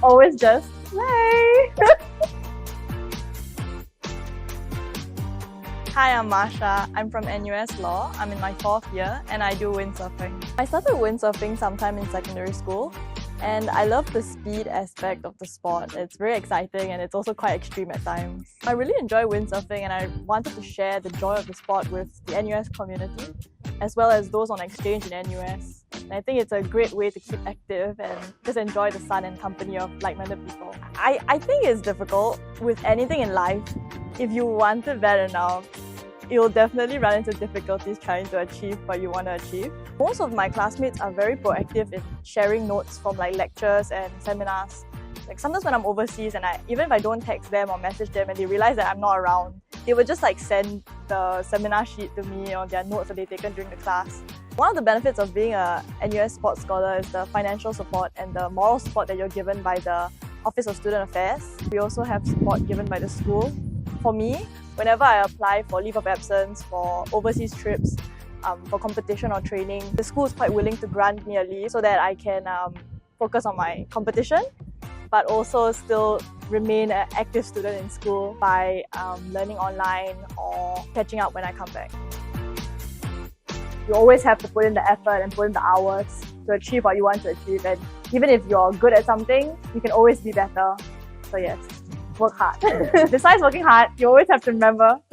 always just play. Hi, I'm Marsha. I'm from NUS Law. I'm in my 4th year and I do windsurfing. I started windsurfing sometime in secondary school and I love the speed aspect of the sport. It's very exciting and it's also quite extreme at times. I really enjoy windsurfing and I wanted to share the joy of the sport with the NUS community as well as those on exchange in NUS. And I think it's a great way to keep active and just enjoy the sun and company of like-minded people. I think it's difficult with anything in life. If you want it bad enough, you'll definitely run into difficulties trying to achieve what you want to achieve. Most of my classmates are very proactive in sharing notes from lectures and seminars. Sometimes when I'm overseas and even if I don't text them or message them and they realize that I'm not around, they would just send the seminar sheet to me or their notes that they've taken during the class. One of the benefits of being a NUS sports scholar is the financial support and the moral support that you're given by the Office of Student Affairs. We also have support given by the school. For me, whenever I apply for leave of absence, for overseas trips, for competition or training, the school is quite willing to grant me a leave so that I can focus on my competition, but also still remain an active student in school by learning online or catching up when I come back. You always have to put in the effort and put in the hours to achieve what you want to achieve, and even if you're good at something, you can always be better. So yes, work hard. Besides working hard, you always have to remember